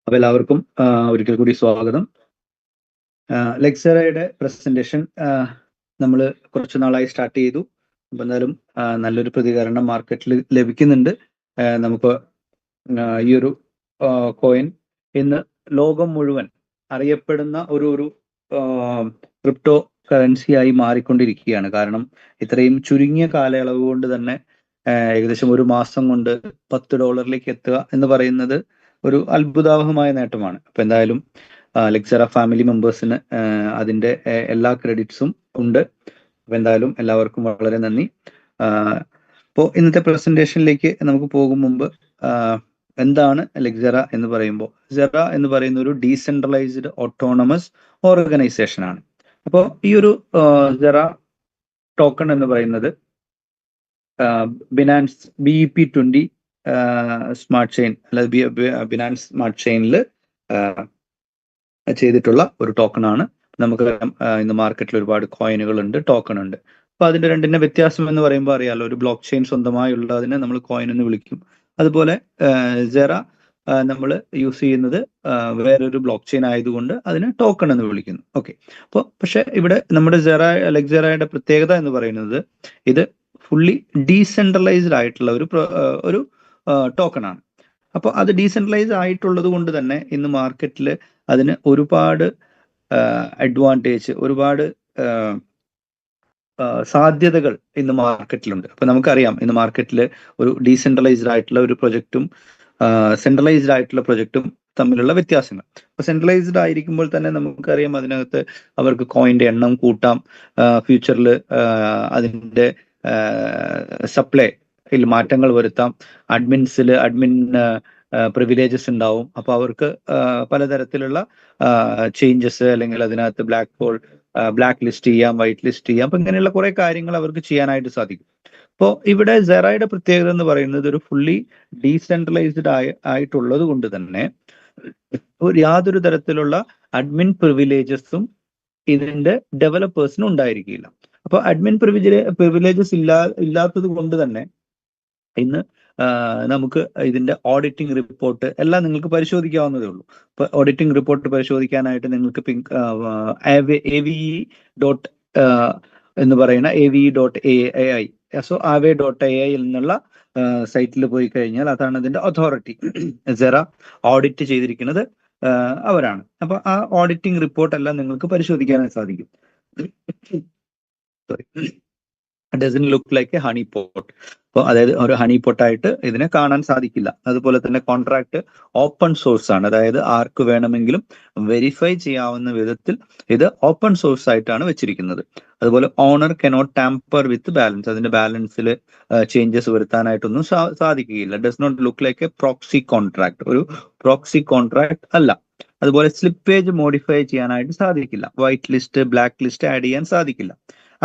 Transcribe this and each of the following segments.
അപ്പോൾ എല്ലാവർക്കും ഒരിക്കൽ കൂടി സ്വാഗതം. ലെക്ചറയുടെ പ്രസന്റേഷൻ നമ്മൾ കുറച്ച് നാളായി സ്റ്റാർട്ട് ചെയ്തു. അപ്പോൾ എന്തായാലും നല്ലൊരു പ്രതികരണം മാർക്കറ്റിൽ ലഭിക്കുന്നുണ്ട്. നമുക്ക് ഈ ഒരു കോയിൻ ഇന്ന് ലോകം മുഴുവൻ അറിയപ്പെടുന്ന ഒരു ക്രിപ്റ്റോ കറൻസിയായി മാറിക്കൊണ്ടിരിക്കുകയാണ്. കാരണം ഇത്രയും ചുരുങ്ങിയ കാലയളവ് കൊണ്ട് തന്നെ ഏകദേശം ഒരു മാസം കൊണ്ട് $10 എത്തുക എന്ന് പറയുന്നത് ഒരു അത്ഭുതാവഹമായ നേട്ടമാണ്. അപ്പൊ എന്തായാലും ലെക്ചറ ഫാമിലി മെമ്പേഴ്സിന് അതിന്റെ എല്ലാ ക്രെഡിറ്റ്സും ഉണ്ട്. അപ്പൊ എന്തായാലും എല്ലാവർക്കും വളരെ നന്ദി. അപ്പോൾ ഇന്നത്തെ പ്രസന്റേഷനിലേക്ക് നമുക്ക് പോകും മുമ്പ് എന്താണ് ലെക്ചറ എന്ന് പറയുമ്പോൾ, സെറ എന്ന് പറയുന്ന ഒരു ഡീസെൻട്രലൈസ്ഡ് ഓട്ടോണമസ് ഓർഗനൈസേഷൻ ആണ്. അപ്പോൾ ഈ ഒരു സെറ ടോക്കൺ എന്ന് പറയുന്നത് ബിനാൻസ് BEP20 സ്മാർട്ട് ചെയിൻ അല്ലാതെ ബിനാൻസ് സ്മാർട്ട് ചെയിനിൽ ചെയ്തിട്ടുള്ള ഒരു ടോക്കൺ ആണ്. നമുക്ക് ഇന്ന് മാർക്കറ്റിൽ ഒരുപാട് കോയിനുകൾ ഉണ്ട്, ടോക്കൺ ഉണ്ട്. അപ്പൊ അതിന്റെ രണ്ടിന്റെ വ്യത്യാസം എന്ന് പറയുമ്പോൾ അറിയാലോ, ഒരു ബ്ലോക്ക് ചെയിൻ സ്വന്തമായുള്ളതിനെ നമ്മൾ കോയിൻ എന്ന് വിളിക്കും. അതുപോലെ സെറ നമ്മൾ യൂസ് ചെയ്യുന്നത് വേറൊരു ബ്ലോക്ക് ചെയിൻ ആയതുകൊണ്ട് അതിന് ടോക്കൺ എന്ന് വിളിക്കുന്നു. ഓക്കെ. അപ്പോൾ പക്ഷെ ഇവിടെ നമ്മുടെ ലെക്ചറയുടെ പ്രത്യേകത എന്ന് പറയുന്നത് ഇത് ഫുള്ളി ഡീസെൻട്രലൈസ്ഡ് ആയിട്ടുള്ള ഒരു ടോക്കൺ ആണ്. അപ്പോൾ അത് ഡീസെൻട്രലൈസ് ആയിട്ടുള്ളത് കൊണ്ട് തന്നെ ഇന്ന് മാർക്കറ്റിൽ അതിന് ഒരുപാട് അഡ്വാൻറ്റേജ്, ഒരുപാട് സാധ്യതകൾ ഇന്ന് മാർക്കറ്റിലുണ്ട്. അപ്പൊ നമുക്കറിയാം ഇന്ന് മാർക്കറ്റിൽ ഒരു ഡീസെൻട്രലൈസ്ഡ് ആയിട്ടുള്ള ഒരു പ്രൊജക്റ്റും സെൻട്രലൈസ്ഡ് ആയിട്ടുള്ള പ്രൊജക്റ്റും തമ്മിലുള്ള വ്യത്യാസങ്ങൾ. അപ്പൊ സെൻട്രലൈസ്ഡ് ആയിരിക്കുമ്പോൾ തന്നെ നമുക്കറിയാം അതിനകത്ത് അവർക്ക് കോയിന്റെ എണ്ണം കൂട്ടാം, ഫ്യൂച്ചറിൽ അതിന്റെ സപ്ലൈയിൽ മാറ്റങ്ങൾ വരുത്താം, അഡ്മിൻ പ്രിവിലേജസ് ഉണ്ടാവും. അപ്പൊ അവർക്ക് പലതരത്തിലുള്ള ചേഞ്ചസ് അല്ലെങ്കിൽ അതിനകത്ത് ബ്ലാക്ക് ലിസ്റ്റ് ചെയ്യാം, വൈറ്റ് ലിസ്റ്റ് ചെയ്യാം. അപ്പൊ ഇങ്ങനെയുള്ള കുറെ കാര്യങ്ങൾ അവർക്ക് ചെയ്യാനായിട്ട് സാധിക്കും. അപ്പോൾ ഇവിടെ സെറയുടെ പ്രത്യേകത എന്ന് പറയുന്നത് ഒരു ഫുള്ളി ഡീസെൻട്രലൈസ്ഡ് ആയിട്ടുള്ളത് കൊണ്ട് തന്നെ യാതൊരു തരത്തിലുള്ള അഡ്മിൻ പ്രിവിലേജസും ഇതിന്റെ ഡെവലപ്പേഴ്സിന് ഉണ്ടായിരിക്കില്ല. അപ്പൊ അഡ്മിൻ പ്രിവിലേജസ് ഇല്ലാത്തത് കൊണ്ട് തന്നെ ഇന്ന് നമുക്ക് ഇതിന്റെ ഓഡിറ്റിംഗ് റിപ്പോർട്ട് എല്ലാം നിങ്ങൾക്ക് പരിശോധിക്കാവുന്നതേ ഉള്ളൂ. ഇപ്പൊ ഓഡിറ്റിംഗ് റിപ്പോർട്ട് പരിശോധിക്കാനായിട്ട് നിങ്ങൾക്ക് എന്ന് പറയുന്ന AVE.ai സോ AVE.ai എന്നുള്ള സൈറ്റിൽ പോയി കഴിഞ്ഞാൽ അതാണ് ഇതിന്റെ അതോറിറ്റി. സെറ ഓഡിറ്റ് ചെയ്തിരിക്കുന്നത് അവരാണ്. അപ്പൊ ആ ഓഡിറ്റിംഗ് റിപ്പോർട്ട് എല്ലാം നിങ്ങൾക്ക് പരിശോധിക്കാനായി സാധിക്കും. Dozen look like A honey pot. അപ്പോൾ അതായത് ഒരു ഹണി പോട്ടായിട്ട് ഇതിനെ കാണാൻ സാധിക്കില്ല. അതുപോലെ തന്നെ കോൺട്രാക്ട് ഓപ്പൺ സോഴ്സ് ആണ്, അതായത് ആർക്ക് വേണമെങ്കിലും വെരിഫൈ ചെയ്യാവുന്ന വിധത്തിൽ ഇത് ഓപ്പൺ സോഴ്സ് ആയിട്ടാണ് വെച്ചിരിക്കുന്നത്. അതുപോലെ owner cannot tamper with balance, അതിന്റെ ബാലൻസിൽ ചേഞ്ചസ് വരുത്താനായിട്ടൊന്നും സാധിക്കുകയില്ല. Does not look like a proxy contract, ഒരു പ്രോക്സി കോൺട്രാക്ട് അല്ല. അതുപോലെ സ്ലിപ്പേജ് മോഡിഫൈ ചെയ്യാനായിട്ട് സാധിക്കില്ല, white list black list add ചെയ്യാൻ സാധിക്കില്ല.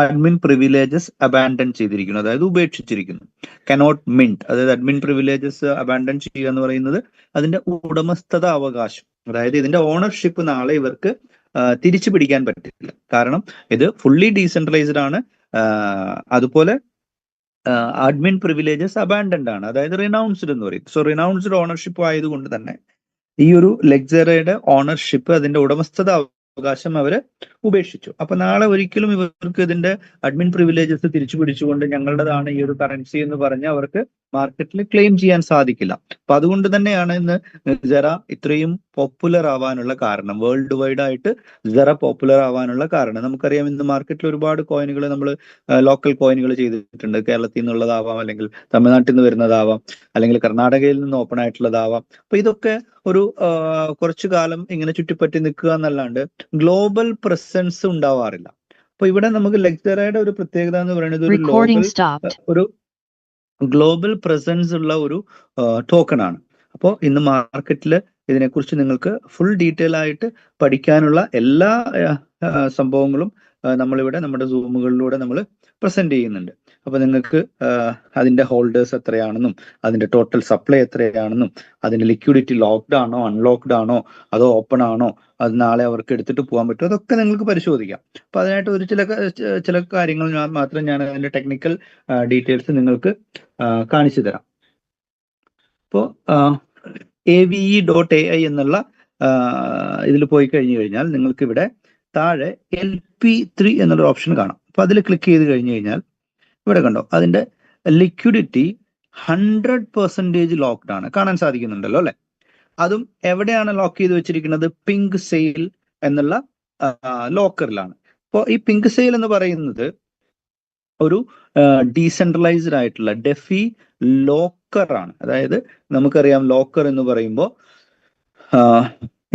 അഡ്മിൻ പ്രിവിലേജസ് അബാൻഡൻ ചെയ്തിരിക്കുന്നു, അതായത് ഉപേക്ഷിച്ചിരിക്കുന്നു. കനോട്ട് മിന്റ്, അതായത് അഡ്മിൻ പ്രിവിലേജസ് അബാൻഡൻ ചെയ്യുക എന്ന് പറയുന്നത് അതിന്റെ ഉടമസ്ഥത അവകാശം, അതായത് ഇതിന്റെ ഓണർഷിപ്പ് നാളെ ഇവർക്ക് തിരിച്ചു പിടിക്കാൻ പറ്റില്ല. കാരണം ഇത് ഫുള്ളി ഡീസെൻട്രലൈസ്ഡ് ആണ്. അതുപോലെ അഡ്മിൻ പ്രിവിലേജസ് അബാൻഡൻഡ് ആണ്, അതായത് റിനൗൺസ്ഡ് എന്ന് പറയും. സോ റിനൗൺസ്ഡ് ഓണർഷിപ്പ് ആയതുകൊണ്ട് തന്നെ ഈ ഒരു ലെക്ചറയുടെ ഓണർഷിപ്പ്, അതിന്റെ ഉടമസ്ഥത അവകാശം അവര് ഉപേക്ഷിച്ചു. അപ്പൊ നാളെ ഒരിക്കലും ഇവർക്ക് ഇതിന്റെ അഡ്മിൻ പ്രിവിലേജസ് തിരിച്ചു പിടിച്ചുകൊണ്ട് ഞങ്ങളുടേതാണ് ഈ ഒരു കറൻസി എന്ന് പറഞ്ഞ് അവർക്ക് മാർക്കറ്റിൽ ക്ലെയിം ചെയ്യാൻ സാധിക്കില്ല. അപ്പൊ അതുകൊണ്ട് തന്നെയാണ് ഇന്ന് സെറ ഇത്രയും പോപ്പുലർ ആവാനുള്ള കാരണം, വേൾഡ് വൈഡ് ആയിട്ട് സെറ പോപ്പുലർ ആവാനുള്ള കാരണം. നമുക്കറിയാം ഇന്ന് മാർക്കറ്റിൽ ഒരുപാട് കോയിനുകൾ നമ്മൾ ലോക്കൽ കോയിനുകൾ ചെയ്തിട്ടുണ്ട്. കേരളത്തിൽ നിന്നുള്ളതാവാം, അല്ലെങ്കിൽ തമിഴ്നാട്ടിൽ നിന്ന് വരുന്നതാവാം, അല്ലെങ്കിൽ കർണാടകയിൽ നിന്ന് ഓപ്പൺ ആയിട്ടുള്ളതാവാം. അപ്പൊ ഇതൊക്കെ ഒരു കുറച്ചു കാലം ഇങ്ങനെ ചുറ്റിപ്പറ്റി നിൽക്കുക എന്നല്ലാണ്ട് ഗ്ലോബൽ പ്രസൻസ് ഉണ്ടാവാറില്ല. അപ്പൊ ഇവിടെ നമുക്ക് ലെക്ചറയുടെ ഒരു പ്രത്യേകത എന്ന് പറയുന്നത് ഒരു ഗ്ലോബൽ പ്രസൻസ് ഉള്ള ഒരു ടോക്കൺ ആണ്. അപ്പോൾ ഇന്ന് മാർക്കറ്റിൽ ഇതിനെക്കുറിച്ച് നിങ്ങൾക്ക് ഫുൾ ഡീറ്റെയിൽ ആയിട്ട് പഠിക്കാനുള്ള എല്ലാ സംഭവങ്ങളും നമ്മളിവിടെ നമ്മുടെ സൂമുകളിലൂടെ നമ്മൾ പ്രസന്റ് ചെയ്യുന്നുണ്ട്. അപ്പൊ നിങ്ങൾക്ക് അതിന്റെ ഹോൾഡേഴ്സ് എത്രയാണെന്നും അതിന്റെ ടോട്ടൽ സപ്ലൈ എത്രയാണെന്നും അതിന്റെ ലിക്വിഡിറ്റി ലോക്ക്ഡ് ആണോ അൺലോക്ക്ഡ് ആണോ അതോ ഓപ്പൺ ആണോ, അത് നാളെ അവർക്ക് എടുത്തിട്ട് പോകാൻ പറ്റുമോ, അതൊക്കെ നിങ്ങൾക്ക് പരിശോധിക്കാം. അപ്പൊ അതിനായിട്ട് ഒരു ചില കാര്യങ്ങൾ മാത്രം ഞാൻ അതിന്റെ ടെക്നിക്കൽ ഡീറ്റെയിൽസ് നിങ്ങൾക്ക് കാണിച്ചു തരാം. അപ്പോൾ ave.ai എന്നുള്ള ഇതിൽ പോയി കഴിഞ്ഞു കഴിഞ്ഞാൽ നിങ്ങൾക്ക് ഇവിടെ താഴെ LP3 എന്നുള്ള ഓപ്ഷൻ കാണാം. അപ്പൊ അതിൽ ക്ലിക്ക് ചെയ്ത് കഴിഞ്ഞു കഴിഞ്ഞാൽ ഇവിടെ കണ്ടോ അതിന്റെ ലിക്വിഡിറ്റി 100% ലോക്ക്ഡ് ആണ്, കാണാൻ സാധിക്കുന്നുണ്ടല്ലോ അല്ലെ. അതും എവിടെയാണ് ലോക്ക് ചെയ്ത് വെച്ചിരിക്കുന്നത്? പിങ്ക് സെയിൽ എന്നുള്ള ലോക്കറിലാണ്. അപ്പോൾ ഈ പിങ്ക് സെയിൽ എന്ന് പറയുന്നത് ഒരു ഡീസെൻട്രലൈസ്ഡ് ആയിട്ടുള്ള ഡെഫി ലോക്കറാണ്. അതായത് നമുക്കറിയാം ലോക്കർ എന്ന് പറയുമ്പോൾ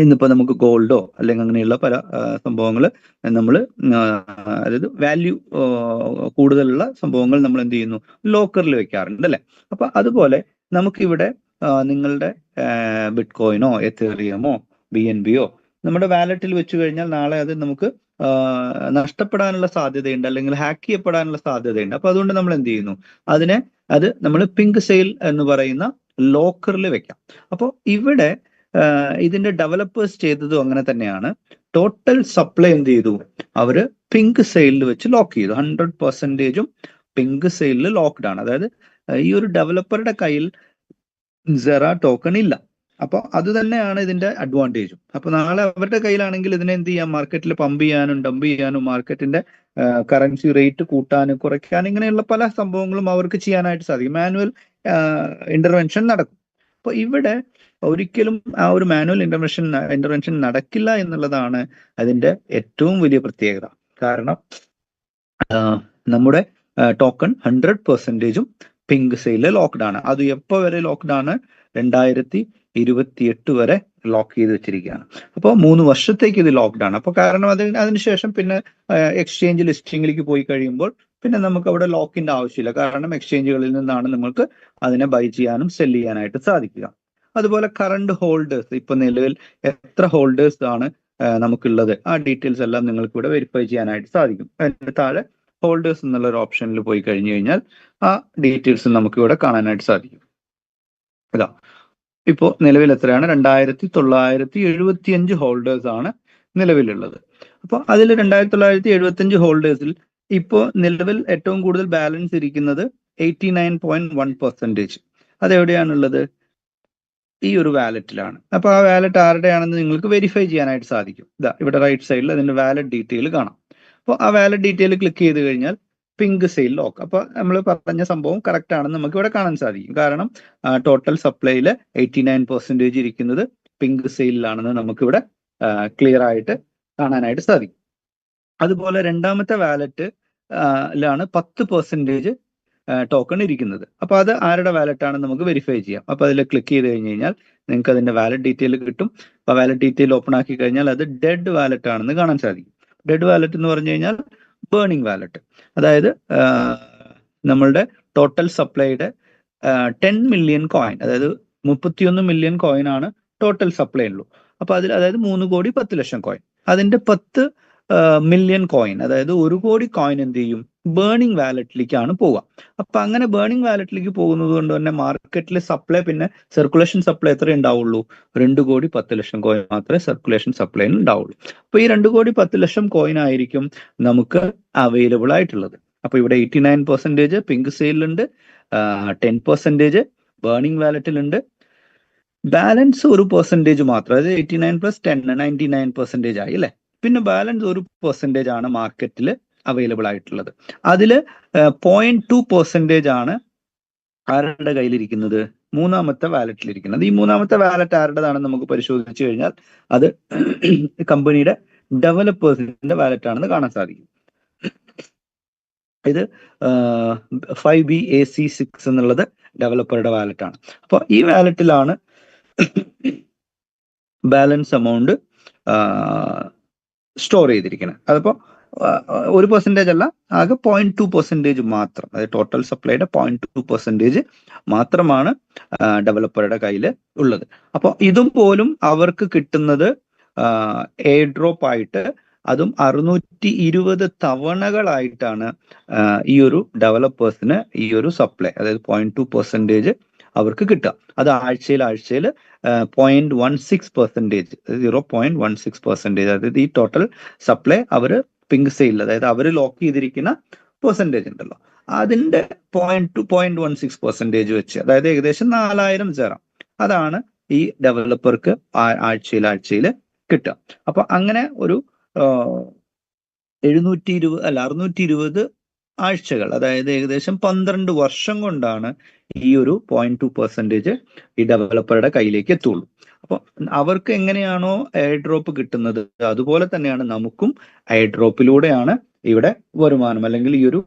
ഇന്നിപ്പോ നമുക്ക് ഗോൾഡോ അല്ലെങ്കിൽ അങ്ങനെയുള്ള പല സംഭവങ്ങൾ നമ്മൾ അതായത് വാല്യൂ കൂടുതലുള്ള സംഭവങ്ങൾ നമ്മൾ എന്ത് ചെയ്യുന്നു, ലോക്കറിൽ വെക്കാറുണ്ട് അല്ലെ. അപ്പൊ അതുപോലെ നമുക്കിവിടെ നിങ്ങളുടെ ബിറ്റ് കോയിനോ എത്തേറിയമോ BNBയോ നമ്മുടെ വാലറ്റിൽ വെച്ച് കഴിഞ്ഞാൽ നാളെ അത് നമുക്ക് നഷ്ടപ്പെടാനുള്ള സാധ്യതയുണ്ട്, അല്ലെങ്കിൽ ഹാക്ക് ചെയ്യപ്പെടാനുള്ള സാധ്യതയുണ്ട്. അപ്പൊ അതുകൊണ്ട് നമ്മൾ എന്ത് ചെയ്യുന്നു, അത് നമ്മൾ പിങ്ക് സെയിൽ എന്ന് പറയുന്ന ലോക്കറിൽ വെക്കാം. അപ്പോൾ ഇവിടെ ഇതിന്റെ ഡെവലപ്പേഴ്സ് ചെയ്തതും അങ്ങനെ തന്നെയാണ്. ടോട്ടൽ സപ്ലൈ എന്ത് ചെയ്തു, അവര് പിങ്ക് സെയിലിൽ വെച്ച് ലോക്ക് ചെയ്തു. 100%ഉം പിങ്ക് സെയിലിൽ ലോക്ക്ഡ് ആണ്. അതായത് ഈ ഒരു ഡെവലപ്പറുടെ കയ്യിൽ സെറ ടോക്കൺ ഇല്ല. അപ്പൊ അത് തന്നെയാണ് ഇതിന്റെ അഡ്വാൻറ്റേജും. അപ്പൊ നാളെ അവരുടെ കയ്യിലാണെങ്കിൽ ഇതിനെ എന്ത് ചെയ്യാം, മാർക്കറ്റിൽ പമ്പ് ചെയ്യാനും ഡംപ് ചെയ്യാനും മാർക്കറ്റിന്റെ കറൻസി റേറ്റ് കൂട്ടാനും കുറയ്ക്കാനും ഇങ്ങനെയുള്ള പല സംഭവങ്ങളും അവർക്ക് ചെയ്യാനായിട്ട് സാധിക്കും. മാനുവൽ ഇന്റർവെൻഷൻ നടക്കും. അപ്പൊ ഇവിടെ ഒരിക്കലും ആ ഒരു മാനുവൽ ഇന്റർവെൻഷൻ നടക്കില്ല എന്നുള്ളതാണ് അതിന്റെ ഏറ്റവും വലിയ പ്രത്യേകത. കാരണം നമ്മുടെ ടോക്കൺ 100%ഉം പിങ്ക് സെയിലിൽ ലോക്ക്ഡ് ആണ്. അത് എപ്പോ വരെ ലോക്ക്ഡ് ആണ്? 2028 വരെ ലോക്ക് ചെയ്ത് വെച്ചിരിക്കുകയാണ്. അപ്പോൾ 3 വർഷത്തേക്ക് ഇത് ലോക്ക്ഡ് ആണ്. അപ്പൊ കാരണം അതിനുശേഷം പിന്നെ എക്സ്ചേഞ്ച് ലിസ്റ്റിംഗിലേക്ക് പോയി കഴിയുമ്പോൾ പിന്നെ നമുക്ക് അവിടെ ലോക്കിന്റെ ആവശ്യമില്ല. കാരണം എക്സ്ചേഞ്ചുകളിൽ നിന്നാണ് നിങ്ങൾക്ക് അതിനെ ബൈ ചെയ്യാനും സെല് ചെയ്യാനായിട്ട് സാധിക്കുക. അതുപോലെ കറണ്ട് ഹോൾഡേഴ്സ്, ഇപ്പൊ നിലവിൽ എത്ര ഹോൾഡേഴ്സ് ആണ് നമുക്കുള്ളത്, ആ ഡീറ്റെയിൽസ് എല്ലാം നിങ്ങൾക്ക് ഇവിടെ വെരിഫൈ ചെയ്യാനായിട്ട് സാധിക്കും. അതിന് താഴെ ഹോൾഡേഴ്സ് എന്നുള്ള ഒരു ഓപ്ഷനിൽ പോയി കഴിഞ്ഞു കഴിഞ്ഞാൽ ആ ഡീറ്റെയിൽസ് നമുക്ക് ഇവിടെ കാണാനായിട്ട് സാധിക്കും. ഇതാ ഇപ്പോ നിലവിൽ എത്രയാണ്? 2975 ഹോൾഡേഴ്സ് ആണ് നിലവിലുള്ളത്. അപ്പോൾ അതിൽ 2975 ഹോൾഡേഴ്സിൽ ഇപ്പോൾ നിലവിൽ ഏറ്റവും കൂടുതൽ ബാലൻസ് ഇരിക്കുന്നത് 89.1%. അതെവിടെയാണുള്ളത്? ഈ ഒരു വാലറ്റിലാണ്. അപ്പൊ ആ വാലറ്റ് ആരുടെയാണെന്ന് നിങ്ങൾക്ക് വെരിഫൈ ചെയ്യാനായിട്ട് സാധിക്കും. ഇതാ ഇവിടെ റൈറ്റ് സൈഡിൽ അതിന്റെ വാലറ്റ് ഡീറ്റെയിൽ കാണാം. അപ്പോൾ ആ വാലറ്റ് ഡീറ്റെയിൽ ക്ലിക്ക് ചെയ്ത് കഴിഞ്ഞാൽ പിങ്ക് സെയിൽ ലോക്ക്. അപ്പൊ നമ്മൾ പറഞ്ഞ സംഭവം കറക്റ്റ് ആണെന്ന് നമുക്ക് ഇവിടെ കാണാൻ സാധിക്കും. കാരണം ടോട്ടൽ സപ്ലൈയില് 89% ഇരിക്കുന്നത് പിങ്ക് സെയിലാണെന്ന് നമുക്കിവിടെ ക്ലിയർ ആയിട്ട് കാണാനായിട്ട് സാധിക്കും. അതുപോലെ രണ്ടാമത്തെ വാലറ്റ് ലാണ് 10% ടോക്കൺ ഇരിക്കുന്നത്. അപ്പൊ അത് ആരുടെ വാലറ്റ് ആണെന്ന് നമുക്ക് വെരിഫൈ ചെയ്യാം. അപ്പൊ അതിൽ ക്ലിക്ക് ചെയ്ത് കഴിഞ്ഞ് കഴിഞ്ഞാൽ നിങ്ങൾക്ക് അതിന്റെ വാലറ്റ് ഡീറ്റെയിൽ കിട്ടും. അപ്പൊ വാലറ്റ് ഡീറ്റെയിൽ ഓപ്പൺ ആക്കി കഴിഞ്ഞാൽ അത് ഡെഡ് വാലറ്റ് ആണെന്ന് കാണാൻ സാധിക്കും. ഡെഡ് വാലറ്റ് എന്ന് പറഞ്ഞു കഴിഞ്ഞാൽ ബേണിംഗ് വാലറ്റ്. അതായത് നമ്മളുടെ ടോട്ടൽ സപ്ലൈയുടെ 10 മില്യൺ കോയിൻ, അതായത് 31 മില്യൺ കോയിൻ ആണ് ടോട്ടൽ സപ്ലൈ ഉള്ളൂ. അപ്പൊ അതിൽ അതായത് 3,10,00,000 കോയിൻ, അതിന്റെ 10 മില്യൺ കോയിൻ, അതായത് 1 കോടി കോയിൻ എന്ത് ചെയ്യും, ബേണിംഗ് വാലറ്റിലേക്കാണ് പോവുക. അപ്പൊ അങ്ങനെ ബേണിംഗ് വാലറ്റിലേക്ക് പോകുന്നത് കൊണ്ട് തന്നെ മാർക്കറ്റിൽ സപ്ലൈ, പിന്നെ സർക്കുലേഷൻ സപ്ലൈ എത്ര ഉണ്ടാവുള്ളൂ? 2,10,00,000 കോയിൻ മാത്രമേ സർക്കുലേഷൻ സപ്ലൈയിൽ ഉണ്ടാവുള്ളൂ. അപ്പൊ ഈ 2,10,00,000 കോയിൻ ആയിരിക്കും നമുക്ക് അവൈലബിൾ ആയിട്ടുള്ളത്. അപ്പൊ ഇവിടെ 89% പിങ്ക് സെയിലുണ്ട്, 10% ബേണിംഗ് വാലറ്റിലുണ്ട്, ബാലൻസ് 1% മാത്രം, അതായത് 89+10 99% ആയി അല്ലെ. പിന്നെ ബാലൻസ് 1% ആണ് മാർക്കറ്റിൽ അവൈലബിൾ ആയിട്ടുള്ളത്. അതിൽ 0.2% ആണ് ആരുടെ കയ്യിലിരിക്കുന്നത്? മൂന്നാമത്തെ വാലറ്റിലിരിക്കുന്നത്. ഈ മൂന്നാമത്തെ വാലറ്റ് ആരുടേതാണെന്ന് നമുക്ക് പരിശോധിച്ചു കഴിഞ്ഞാൽ അത് കമ്പനിയുടെ ഡെവലപ്പേഴ്സിന്റെ വാലറ്റ് ആണെന്ന് കാണാൻ സാധിക്കും. ഇത് 5BAC6 എന്നുള്ളത് ഡെവലപ്പറുടെ വാലറ്റ് ആണ്. അപ്പോൾ ഈ വാലറ്റിലാണ് ബാലൻസ് എമൗണ്ട് സ്റ്റോർ ചെയ്തിരിക്കുന്നത്. അതിപ്പോ 1% അല്ല, ആകെ 0.2% മാത്രം, അതായത് ടോട്ടൽ സപ്ലൈയുടെ 0.2% മാത്രമാണ് ഡെവലപ്പറുടെ കയ്യിൽ ഉള്ളത്. അപ്പോൾ ഇതും പോലും അവർക്ക് കിട്ടുന്നത് എയർ ഡ്രോപ്പ് ആയിട്ട്, അതും 620 തവണകളായിട്ടാണ് ഈ ഒരു ഡെവലപ്പേഴ്സിന് ഈ ഒരു സപ്ലൈ, അതായത് 0.2% അവർക്ക് കിട്ടുക. അത് ആഴ്ചയിൽ 0.16%, 0.16%, അതായത് ഈ ടോട്ടൽ സപ്ലൈ അവർ പിങ്ക് സെയിൽ, അതായത് അവർ ലോക്ക് ചെയ്തിരിക്കുന്ന പെർസെൻറ്റേജ് ഉണ്ടല്ലോ, അതിന്റെ 0.16% വെച്ച്, അതായത് ഏകദേശം 4,000 സെറ, അതാണ് ഈ ഡെവലപ്പർക്ക് ആഴ്ചയിൽ കിട്ടുക. അപ്പൊ അങ്ങനെ ഒരു 620 ആഴ്ചകൾ, അതായത് ഏകദേശം 12 വർഷം കൊണ്ടാണ് ഈ ഒരു 0.2% ഈ ഡെവലപ്പറുടെ കയ്യിലേക്ക് എത്തുള്ളൂ. അപ്പോൾ അവർക്ക് എങ്ങനെയാണോ എയർ ഡ്രോപ്പ് കിട്ടുന്നത്, അതുപോലെ തന്നെയാണ് നമുക്കും എയർ ഡ്രോപ്പിലൂടെയാണ് ഇവിടെ വരുമാനം, അല്ലെങ്കിൽ ഈ ഒരു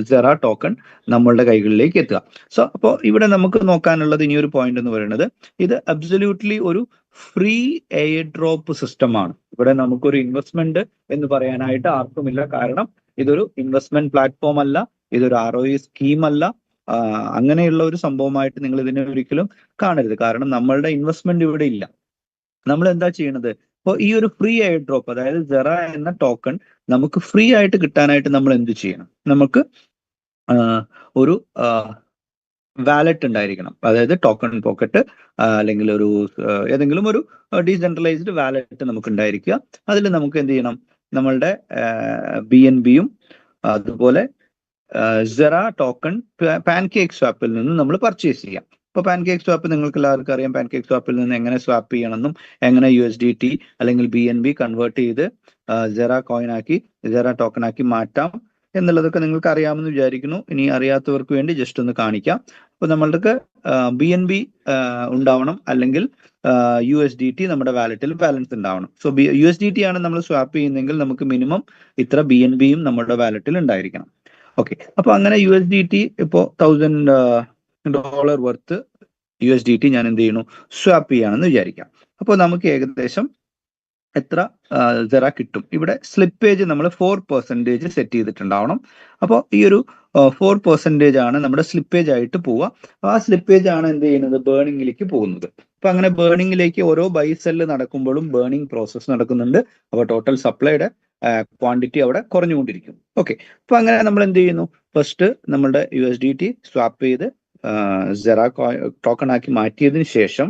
സെറ ടോക്കൺ നമ്മളുടെ കൈകളിലേക്ക് എത്തുക. സോ അപ്പോൾ ഇവിടെ നമുക്ക് നോക്കാനുള്ളത് ഇനിയൊരു പോയിന്റ് എന്ന് പറയുന്നത്, ഇത് അബ്സല്യൂട്ട്ലി ഒരു ഫ്രീ എയർ ഡ്രോപ്പ് സിസ്റ്റമാണ്. ഇവിടെ നമുക്കൊരു ഇൻവെസ്റ്റ്മെന്റ് എന്ന് പറയാനായിട്ട് ആർക്കുമില്ല. കാരണം ഇതൊരു ഇൻവെസ്റ്റ്മെന്റ് പ്ലാറ്റ്ഫോം അല്ല, ഇതൊരു ROE സ്കീം അല്ല. അങ്ങനെയുള്ള ഒരു സംഭവമായിട്ട് നിങ്ങൾ ഇതിനെ ഒരിക്കലും കാണരുത്. കാരണം നമ്മളുടെ ഇൻവെസ്റ്റ്മെന്റ് ഇവിടെ ഇല്ല. നമ്മൾ എന്താ ചെയ്യണത്? അപ്പോൾ ഈ ഒരു ഫ്രീ എയർ ഡ്രോപ്പ്, അതായത് സെറ എന്ന ടോക്കൺ നമുക്ക് ഫ്രീ ആയിട്ട് കിട്ടാനായിട്ട് നമ്മൾ എന്ത് ചെയ്യണം? നമുക്ക് ഒരു വാലറ്റ് ഉണ്ടായിരിക്കണം. അതായത് ടോക്കൺ പോക്കറ്റ് അല്ലെങ്കിൽ ഒരു ഏതെങ്കിലും ഒരു ഡീസെൻട്രലൈസ്ഡ് വാലറ്റ് നമുക്ക് ഉണ്ടായിരിക്കുക. അതിൽ നമുക്ക് എന്ത് ചെയ്യണം? നമ്മളുടെ BNBയും അതുപോലെ സെറ ടോക്കൺ പാൻകേക്ക് സ്വാപ്പിൽ നിന്ന് നമ്മൾ പർച്ചേസ് ചെയ്യാം. ഇപ്പോൾ പാൻകേക്ക് സ്വാപ്പ് നിങ്ങൾക്ക് എല്ലാവർക്കും അറിയാം. പാൻകേക്ക് സ്വാപ്പിൽ നിന്ന് എങ്ങനെ സ്വാപ്പ് ചെയ്യണമെന്നും എങ്ങനെ USDT അല്ലെങ്കിൽ BNB കൺവേർട്ട് ചെയ്ത് സെറ കോയിൻ ആക്കി, സെറ ടോക്കൺ ആക്കി മാറ്റാം എന്നുള്ളതൊക്കെ നിങ്ങൾക്ക് അറിയാമെന്ന് വിചാരിക്കുന്നു. ഇനി അറിയാത്തവർക്ക് വേണ്ടി ജസ്റ്റ് ഒന്ന് കാണിക്കാം. അപ്പോൾ നമ്മൾക്ക് BNB ഉണ്ടാവണം, അല്ലെങ്കിൽ USDT നമ്മുടെ വാലറ്റിൽ ബാലൻസ് ഉണ്ടാവണം. സോ USDT ആണ് നമ്മൾ സ്വാപ്പ് ചെയ്യുന്നതെങ്കിൽ നമുക്ക് മിനിമം ഇത്ര BNBയും നമ്മുടെ വാലറ്റിൽ ഉണ്ടായിരിക്കണം. ഓക്കെ, അപ്പൊ അങ്ങനെ USDT ഇപ്പോൾ $1000 വർത്ത് USDT ഞാൻ എന്ത് ചെയ്യുന്നു? സ്വാപ്പ് ചെയ്യാണെന്ന് വിചാരിക്കാം. അപ്പോൾ നമുക്ക് ഏകദേശം എത്ര സെറ കിട്ടും? ഇവിടെ സ്ലിപ്പേജ് നമ്മൾ 4% സെറ്റ് ചെയ്തിട്ടുണ്ടാവണം. അപ്പോൾ ഈ ഒരു 4% ആണ് നമ്മുടെ സ്ലിപ്പേജ് ആയിട്ട് പോവുക. ആ സ്ലിപ്പേജ് ആണ് എന്ത് ചെയ്യുന്നത്? ബേണിങ്ങിലേക്ക് പോകുന്നത്. അപ്പൊ അങ്ങനെ ബേണിങ്ങിലേക്ക് ഓരോ ബൈ സെല്ല് നടക്കുമ്പോഴും ബേണിംഗ് പ്രോസസ്സ് നടക്കുന്നുണ്ട്. അപ്പോൾ ടോട്ടൽ സപ്ലൈയുടെ ക്വാണ്ടിറ്റി അവിടെ കുറഞ്ഞുകൊണ്ടിരിക്കും. ഓക്കെ, അപ്പൊ അങ്ങനെ നമ്മൾ എന്ത് ചെയ്യുന്നു? ഫസ്റ്റ് നമ്മളുടെ USDT സ്വാപ്പ് ചെയ്ത് സെറ ടോക്കൺ ആക്കി മാറ്റിയതിനു ശേഷം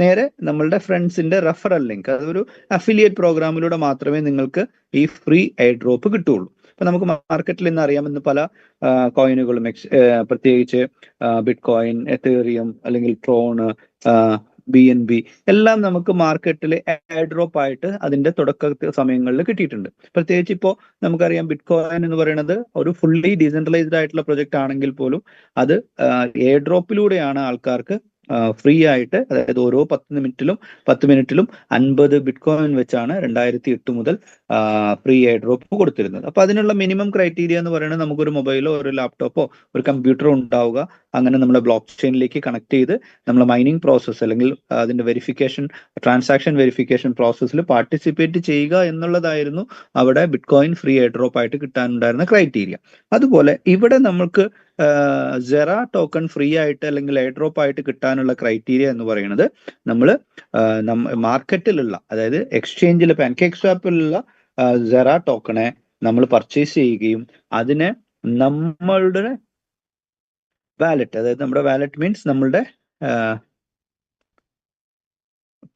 നേരെ നമ്മളുടെ ഫ്രണ്ട്സിന്റെ റെഫറൽ ലിങ്ക്, അതൊരു അഫിലിയേറ്റ് പ്രോഗ്രാമിലൂടെ മാത്രമേ നിങ്ങൾക്ക് ഈ ഫ്രീ എയർ ഡ്രോപ്പ് കിട്ടുള്ളൂ. അപ്പൊ നമുക്ക് മാർക്കറ്റിൽ ഇന്ന് അറിയാമെന്ന് പല കോയിനുകളും, പ്രത്യേകിച്ച് ബിറ്റ് കോയിൻ, എത്തേറിയം അല്ലെങ്കിൽ ട്രോണ്, BNB എല്ലാം നമുക്ക് മാർക്കറ്റിൽ എയർ ഡ്രോപ്പ് ആയിട്ട് അതിന്റെ തുടക്ക സമയങ്ങളിൽ കിട്ടിയിട്ടുണ്ട്. പ്രത്യേകിച്ച് ഇപ്പോൾ നമുക്കറിയാം ബിറ്റ് കോയിൻ എന്ന് പറയുന്നത് ഒരു ഫുള്ളി ഡീസെൻട്രലൈസ്ഡ് ആയിട്ടുള്ള പ്രൊജക്ട് ആണെങ്കിൽ പോലും അത് എയർ ഡ്രോപ്പിലൂടെയാണ് ആൾക്കാർക്ക് ഫ്രീ ആയിട്ട്, അതായത് ഓരോ 10 മിനിറ്റിലും 50 ബിറ്റ് കോയിൻ വെച്ചാണ് 2008 മുതൽ ഫ്രീ എയർ ഡ്രോപ്പ് കൊടുത്തിരുന്നത്. അപ്പൊ അതിനുള്ള മിനിമം ക്രൈറ്റീരിയ എന്ന് പറയുന്നത് നമുക്കൊരു മൊബൈലോ ഒരു ലാപ്ടോപ്പോ ഒരു കമ്പ്യൂട്ടറോ ഉണ്ടാവുക, അങ്ങനെ നമ്മുടെ ബ്ലോക്ക് ചെയിനിലേക്ക് കണക്ട് ചെയ്ത് നമ്മൾ മൈനിങ് പ്രോസസ്സ് അല്ലെങ്കിൽ അതിന്റെ ട്രാൻസാക്ഷൻ വെരിഫിക്കേഷൻ പ്രോസസ്സിൽ പാർട്ടിസിപ്പേറ്റ് ചെയ്യുക എന്നുള്ളതായിരുന്നു അവിടെ bit coin free air drop ആയിട്ട് കിട്ടാനുണ്ടായിരുന്ന ക്രൈറ്റീരിയ. അതുപോലെ ഇവിടെ നമുക്ക് സെറ ടോക്കൺ ഫ്രീ ആയിട്ട് അല്ലെങ്കിൽ എയർ ഡ്രോപ്പ് ആയിട്ട് കിട്ടാനുള്ള ക്രൈറ്റീരിയ എന്ന് പറയുന്നത്, നമ്മൾ മാർക്കറ്റിലുള്ള, അതായത് എക്സ്ചേഞ്ചിൽ പാൻകേക്ക് സ്വാപ്പിലുള്ള സെറ ടോക്കണെ നമ്മൾ പർച്ചേസ് ചെയ്യുകയും അതിനെ നമ്മളുടെ വാലറ്റ്, അതായത് നമ്മുടെ വാലറ്റ് മീൻസ് നമ്മളുടെ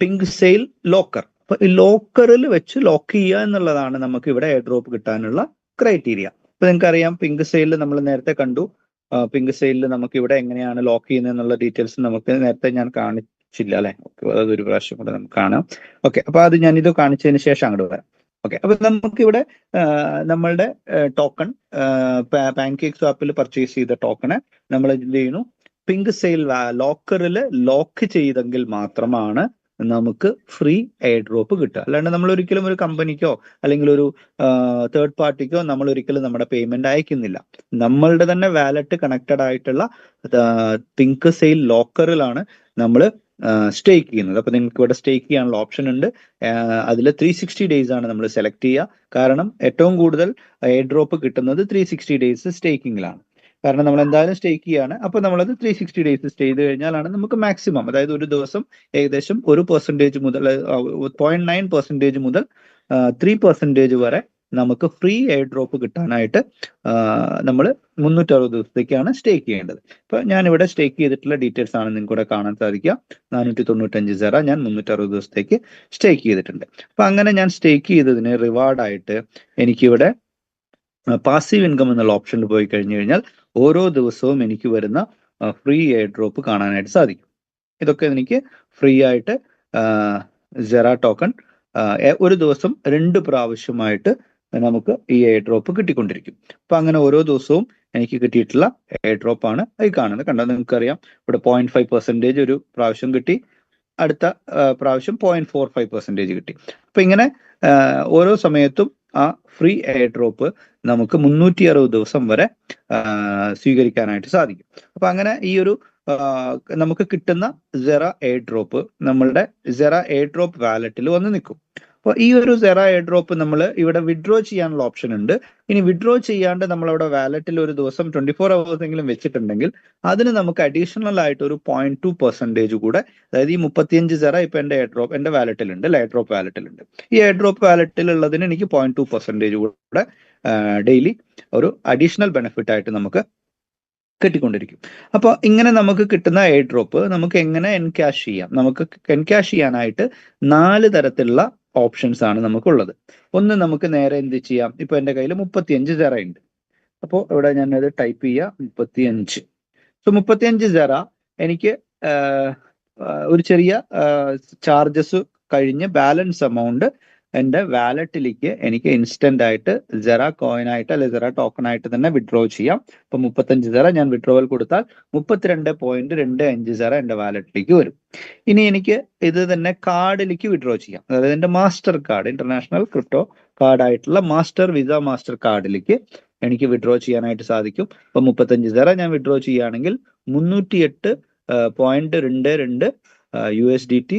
പിങ്ക് സെയിൽ ലോക്കർ, അപ്പൊ ഈ ലോക്കറിൽ വെച്ച് ലോക്ക് ചെയ്യുക എന്നുള്ളതാണ് നമുക്ക് ഇവിടെ എയർ ഡ്രോപ്പ് കിട്ടാനുള്ള ക്രൈറ്റീരിയ. ഇപ്പൊ നിങ്ങൾക്ക് അറിയാം, പിങ്ക് സെയിലിൽ നമ്മൾ നേരത്തെ കണ്ടു. പിങ്ക് സെയിലിൽ നമുക്ക് ഇവിടെ എങ്ങനെയാണ് ലോക്ക് ചെയ്യുന്നത് എന്നുള്ള ഡീറ്റെയിൽസ് നമുക്ക് നേരത്തെ ഞാൻ കാണിച്ചില്ല അല്ലെ? ഓക്കെ, അതൊരു പ്രാവശ്യം കൂടെ നമുക്ക് കാണാം. ഓക്കെ, അപ്പൊ അത് ഞാനിത് കാണിച്ചതിന് ശേഷം അങ്ങോട്ട് വരാം. ഓക്കെ, അപ്പൊ നമുക്കിവിടെ നമ്മളുടെ ടോക്കൺ പാൻകേക്ക് സ്വാപ്പിൽ പർച്ചേസ് ചെയ്ത ടോക്കണ് നമ്മൾ എന്ത് ചെയ്യുന്നു? പിങ്ക് സെയിൽ ലോക്കറിൽ ലോക്ക് ചെയ്തെങ്കിൽ മാത്രമാണ് നമുക്ക് ഫ്രീ എയർ ഡ്രോപ്പ് കിട്ടുക. അല്ലാണ്ട് നമ്മൾ ഒരിക്കലും ഒരു കമ്പനിക്കോ അല്ലെങ്കിൽ ഒരു തേർഡ് പാർട്ടിക്കോ നമ്മൾ ഒരിക്കലും നമ്മുടെ പേയ്മെന്റ് അയക്കുന്നില്ല. നമ്മളുടെ തന്നെ വാലറ്റ് കണക്റ്റഡ് ആയിട്ടുള്ള പിങ്ക് സെയിൽ ലോക്കറിലാണ് നമ്മൾ സ്റ്റേക്ക് ചെയ്യുന്നത്. അപ്പൊ നിങ്ങൾക്ക് ഇവിടെ സ്റ്റേക്ക് ചെയ്യാനുള്ള ഓപ്ഷൻ ഉണ്ട്. അതിൽ 360 ഡേയ്സ് ആണ് നമ്മൾ സെലക്ട് ചെയ്യുക. കാരണം ഏറ്റവും കൂടുതൽ എയർ ഡ്രോപ്പ് കിട്ടുന്നത് 360 ഡേയ്സ് സ്റ്റേക്കിങ്ങിലാണ്. കാരണം നമ്മൾ എന്തായാലും സ്റ്റേക്ക് ചെയ്യാണ്. അപ്പൊ നമ്മളത് 360 ഡേയ്സ് സ്റ്റേ ചെയ്ത് കഴിഞ്ഞാലാണ് നമുക്ക് മാക്സിമം, അതായത് ഒരു ദിവസം ഏകദേശം 1% മുതൽ 0.9% മുതൽ 3% വരെ നമുക്ക് ഫ്രീ എയർ ഡ്രോപ്പ് കിട്ടാനായിട്ട് നമ്മൾ 360 ദിവസത്തേക്കാണ് സ്റ്റേക്ക് ചെയ്യേണ്ടത്. ഇപ്പൊ ഞാൻ ഇവിടെ സ്റ്റേക്ക് ചെയ്തിട്ടുള്ള ഡീറ്റെയിൽസ് ആണ് നിങ്ങൾക്ക് ഇവിടെ കാണാൻ സാധിക്കുക. 495 സെറ ഞാൻ 360 ദിവസത്തേക്ക് സ്റ്റേക്ക് ചെയ്തിട്ടുണ്ട്. അപ്പൊ അങ്ങനെ ഞാൻ സ്റ്റേക്ക് ചെയ്തതിന് റിവാർഡായിട്ട് എനിക്കിവിടെ പാസീവ് ഇൻകം എന്നുള്ള ഓപ്ഷനിൽ പോയി കഴിഞ്ഞു കഴിഞ്ഞാൽ ഓരോ ദിവസവും എനിക്ക് വരുന്ന ഫ്രീ എയർ ഡ്രോപ്പ് കാണാനായിട്ട് സാധിക്കും. ഇതൊക്കെ എനിക്ക് ഫ്രീ ആയിട്ട് സെറ ടോക്കൺ ഒരു ദിവസം 2 പ്രാവശ്യമായിട്ട് നമുക്ക് ഈ എയർ ഡ്രോപ്പ് കിട്ടിക്കൊണ്ടിരിക്കും. അപ്പൊ അങ്ങനെ ഓരോ ദിവസവും എനിക്ക് കിട്ടിയിട്ടുള്ള എയർ ഡ്രോപ്പ് ആണ് ഈ കാണുന്നത്. കണ്ടാൽ നിങ്ങൾക്കറിയാം ഇവിടെ 0.5% ഒരു പ്രാവശ്യം കിട്ടി, അടുത്ത പ്രാവശ്യം 0.45% കിട്ടി. അപ്പൊ ഇങ്ങനെ ഓരോ സമയത്തും ആ ഫ്രീ എയർ ഡ്രോപ്പ് നമുക്ക് 360 ദിവസം വരെ സ്വീകരിക്കാനായിട്ട് സാധിക്കും. അപ്പൊ അങ്ങനെ ഈ ഒരു നമുക്ക് കിട്ടുന്ന സെറ എയർ ഡ്രോപ്പ് നമ്മളുടെ സെറ എയർ ഡ്രോപ്പ് വാലറ്റിൽ വന്ന് നിൽക്കും. അപ്പോൾ ഈ ഒരു സെറ എയർ ഡ്രോപ്പ് നമ്മൾ ഇവിടെ വിഡ്രോ ചെയ്യാനുള്ള ഓപ്ഷൻ ഉണ്ട്. ഇനി വിഡ്രോ ചെയ്യാണ്ട് നമ്മളവിടെ വാലറ്റിൽ ഒരു ദിവസം 24 hours എങ്കിലും വെച്ചിട്ടുണ്ടെങ്കിൽ അതിന് നമുക്ക് അഡീഷണൽ ആയിട്ട് ഒരു 0.2% കൂടെ, അതായത് ഈ 35 സെറ ഇപ്പൊ എന്റെ എയർ ഡ്രോപ്പ് എന്റെ വാലറ്റിലുണ്ട്, എയർ ഡ്രോപ്പ് വാലറ്റിലുണ്ട്. ഈ എയർ ഡ്രോപ്പ് വാലറ്റിൽ ഉള്ളതിന് എനിക്ക് 0.2% കൂടെ ഡെയിലി ഒരു അഡീഷണൽ ബെനിഫിറ്റ് ആയിട്ട് നമുക്ക് കിട്ടിക്കൊണ്ടിരിക്കും. അപ്പോൾ ഇങ്ങനെ നമുക്ക് കിട്ടുന്ന എയർ ഡ്രോപ്പ് നമുക്ക് എങ്ങനെ എൻക്യാഷ് ചെയ്യാം? നമുക്ക് എൻക്യാഷ് ചെയ്യാനായിട്ട് 4 തരത്തിലുള്ള ഓപ്ഷൻസ് ആണ് നമുക്കുള്ളത്. ഒന്ന്, നമുക്ക് നേരെ എന്ത് ചെയ്യാം, ഇപ്പൊ എന്റെ കയ്യിൽ 35 സെറ ഉണ്ട്. അപ്പോൾ ഇവിടെ ഞാൻ അത് ടൈപ്പ് ചെയ്യാം 35. സോ 35 സെറ എനിക്ക് ഒരു ചെറിയ ചാർജസ് കഴിഞ്ഞ് ബാലൻസ് എമൗണ്ട് എന്റെ വാലറ്റിലേക്ക് എനിക്ക് ഇൻസ്റ്റന്റ് ആയിട്ട് സെറ കോയിൻ ആയിട്ട് അല്ലെങ്കിൽ സെറ ടോക്കൺ ആയിട്ട് തന്നെ വിഡ്രോ ചെയ്യാം. ഇപ്പൊ 35 സെറ ഞാൻ വിഡ്രോവൽ കൊടുത്താൽ 32.25 സെറ എന്റെ വാലറ്റിലേക്ക് വരും. ഇനി എനിക്ക് ഇത് തന്നെ കാർഡിലേക്ക് വിഡ്രോ ചെയ്യാം. അതായത് എന്റെ master card, international crypto card ആയിട്ടുള്ള വിസ മാസ്റ്റർ കാർഡിലേക്ക് എനിക്ക് വിഡ്രോ ചെയ്യാനായിട്ട് സാധിക്കും. ഇപ്പൊ 35 സെറ ഞാൻ വിഡ്രോ ചെയ്യുകയാണെങ്കിൽ 308.22 USDT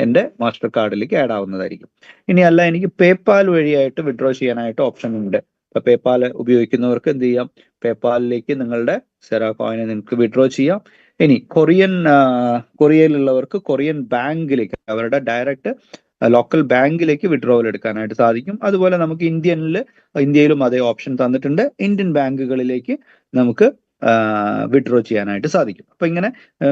എൻ്റെ മാസ്റ്റർ കാർഡിലേക്ക് ആഡ് ആവുന്നതായിരിക്കും. ഇനി അല്ല, എനിക്ക് പേപ്പാൽ വഴിയായിട്ട് വിഡ്രോ ചെയ്യാനായിട്ട് ഓപ്ഷൻ ഉണ്ട്. ഇപ്പൊ പേപ്പാൽ ഉപയോഗിക്കുന്നവർക്ക് എന്ത് ചെയ്യാം, പേപ്പാലിലേക്ക് നിങ്ങളുടെ സെറ കോയിനെ നിങ്ങൾക്ക് വിഡ്രോ ചെയ്യാം. ഇനി കൊറിയയിലുള്ളവർക്ക് കൊറിയൻ ബാങ്കിലേക്ക്, അവരുടെ ഡയറക്റ്റ് ലോക്കൽ ബാങ്കിലേക്ക് വിഡ്രോവൽ എടുക്കാനായിട്ട് സാധിക്കും. അതുപോലെ നമുക്ക് ഇന്ത്യയിലും അതേ ഓപ്ഷൻ തന്നിട്ടുണ്ട്. ഇന്ത്യൻ ബാങ്കുകളിലേക്ക് നമുക്ക് വിഡ്രോ ചെയ്യാനായിട്ട് സാധിക്കും. അപ്പൊ ഇങ്ങനെ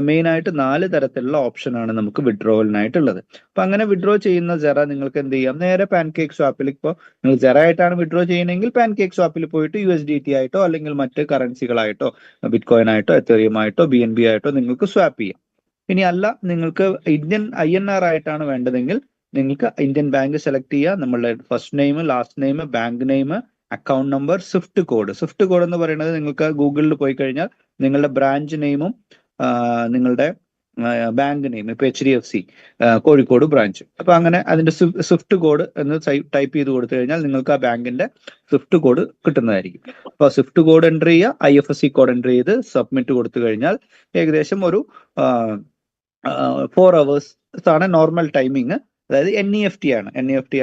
മെയിൻ ആയിട്ട് 4 തരത്തിലുള്ള ഓപ്ഷനാണ് നമുക്ക് വിഡ്രോവലിനായിട്ടുള്ളത്. അപ്പൊ അങ്ങനെ വിഡ്രോ ചെയ്യുന്ന സെറ നിങ്ങൾക്ക് എന്ത് ചെയ്യാം, നേരെ പാൻകേക്ക് സ്വാപ്പിൽ, ഇപ്പോൾ നിങ്ങൾ സെറ ആയിട്ടാണ് വിഡ്രോ ചെയ്യുന്നതെങ്കിൽ പാൻകേക്ക് സ്വാപ്പിൽ പോയിട്ട് USDT ആയിട്ടോ അല്ലെങ്കിൽ മറ്റ് കറൻസികളായിട്ടോ ബിറ്റ്കോയിൻ ആയിട്ടോ എത്തേറിയം ആയിട്ടോ BNB ആയിട്ടോ നിങ്ങൾക്ക് സ്വാപ്പ് ചെയ്യാം. ഇനി അല്ല, നിങ്ങൾക്ക് ഇന്ത്യൻ INR ആയിട്ടാണ് വേണ്ടതെങ്കിൽ നിങ്ങൾക്ക് ഇന്ത്യൻ ബാങ്ക് സെലക്ട് ചെയ്യുക. നമ്മളുടെ first name, last name, bank name, account number, Swift code എന്ന് പറയുന്നത് നിങ്ങൾക്ക് ഗൂഗിളിൽ പോയി കഴിഞ്ഞാൽ നിങ്ങളുടെ ബ്രാഞ്ച് നെയിമും നിങ്ങളുടെ ബാങ്ക് നെയിം, ഇപ്പൊ HDFC കോഴിക്കോട് ബ്രാഞ്ച്, അപ്പൊ അങ്ങനെ അതിന്റെ സ്വിഫ്റ്റ് കോഡ് എന്ന് ടൈപ്പ് ചെയ്ത് കൊടുത്തു കഴിഞ്ഞാൽ നിങ്ങൾക്ക് ആ ബാങ്കിന്റെ സ്വിഫ്റ്റ് കോഡ് കിട്ടുന്നതായിരിക്കും. അപ്പൊ സ്വിഫ്റ്റ് കോഡ് എൻ്റർ ചെയ്യുക, IFSC കോഡ് എൻ്റർ ചെയ്ത് സബ്മിറ്റ് കൊടുത്തു കഴിഞ്ഞാൽ ഏകദേശം ഒരു 4 hours ആണ് നോർമൽ ടൈമിങ്. അതായത് NEFT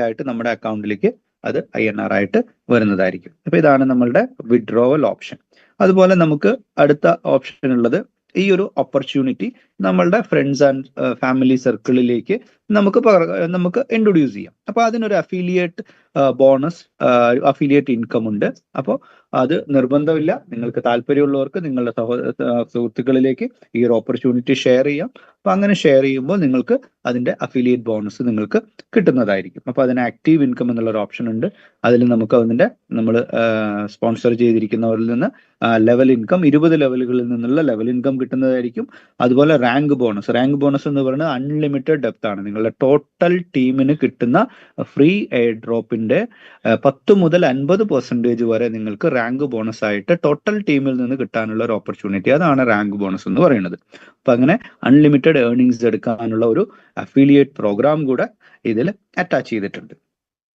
ആയിട്ട് നമ്മുടെ അക്കൗണ്ടിലേക്ക് അത് INR ആയിട്ട് വരുന്നതായിരിക്കും. അപ്പൊ ഇതാണ് നമ്മളുടെ വിഡ്രോവൽ ഓപ്ഷൻ. അതുപോലെ നമുക്ക് അടുത്ത ഓപ്ഷൻ ഉള്ളത്, ഈ ഒരു ഓപ്പർച്യൂണിറ്റി നമ്മളുടെ ഫ്രണ്ട്സ് ആൻഡ് ഫാമിലി സർക്കിളിലേക്ക് നമുക്ക് ഇൻട്രൊഡ്യൂസ് ചെയ്യാം. അപ്പൊ അതിനൊരു അഫിലിയേറ്റ് ബോണസ്, അഫിലിയേറ്റ് ഇൻകം ഉണ്ട്. അപ്പോൾ അത് നിർബന്ധമില്ല, നിങ്ങൾക്ക് താല്പര്യമുള്ളവർക്ക് നിങ്ങളുടെ സുഹൃത്തുക്കളിലേക്ക് ഈ ഒരു ഓപ്പർച്യൂണിറ്റി ഷെയർ ചെയ്യാം. അപ്പൊ അങ്ങനെ ഷെയർ ചെയ്യുമ്പോൾ നിങ്ങൾക്ക് അതിന്റെ അഫിലിയേറ്റ് ബോണസ് നിങ്ങൾക്ക് കിട്ടുന്നതായിരിക്കും. അപ്പൊ അതിന് ആക്റ്റീവ് ഇൻകം എന്നുള്ള ഒരു ഓപ്ഷൻ ഉണ്ട്. അതിൽ നമുക്ക് നമ്മൾ സ്പോൺസർ ചെയ്തിരിക്കുന്നവരിൽ നിന്ന് ലെവൽ ഇൻകം, 20 ലെവലുകളിൽ നിന്നുള്ള ലെവൽ ഇൻകം കിട്ടുന്നതായിരിക്കും. അതുപോലെ റാങ്ക് ബോണസ് എന്ന് പറയുന്നത് അൺലിമിറ്റഡ് ഡെപ്ത് ആണ്. നിങ്ങളുടെ ടോട്ടൽ ടീമിന് കിട്ടുന്ന ഫ്രീ എയർ ഡ്രോപ്പിന്റെ 10 മുതൽ 50% വരെ നിങ്ങൾക്ക് റാങ്ക് ബോണസ് ആയിട്ട് ടോട്ടൽ ടീമിൽ നിന്ന് കിട്ടാനുള്ള ഒരു ഓപ്പർച്യൂണിറ്റി, അതാണ് റാങ്ക് ബോണസ് എന്ന് പറയുന്നത്. അപ്പൊ അങ്ങനെ അൺലിമിറ്റഡ് ഏർണിങ്സ് എടുക്കാനുള്ള ഒരു അഫിലിയേറ്റ് പ്രോഗ്രാം കൂടെ ഇതിൽ അറ്റാച്ച് ചെയ്തിട്ടുണ്ട്.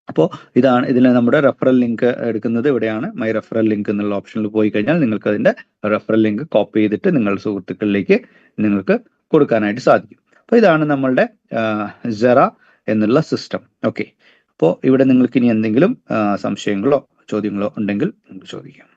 അപ്പോൾ ഇതാണ് ഇതിൽ നമ്മുടെ റെഫറൽ ലിങ്ക് എടുക്കുന്നത്. ഇവിടെയാണ് മൈ റെഫറൽ ലിങ്ക് എന്നുള്ള ഓപ്ഷനിൽ പോയി കഴിഞ്ഞാൽ നിങ്ങൾക്ക് അതിന്റെ റെഫറൽ ലിങ്ക് കോപ്പി ചെയ്തിട്ട് നിങ്ങളുടെ സുഹൃത്തുക്കളിലേക്ക് നിങ്ങൾക്ക് കൊടുക്കാനായിട്ട് സാധിക്കും. അപ്പോൾ ഇതാണ് നമ്മളുടെ സെറ എന്നുള്ള സിസ്റ്റം. ഓക്കെ, അപ്പോൾ ഇവിടെ നിങ്ങൾക്ക് ഇനി എന്തെങ്കിലും സംശയങ്ങളോ ചോദ്യങ്ങളോ ഉണ്ടെങ്കിൽ നിങ്ങൾക്ക് ചോദിക്കാം.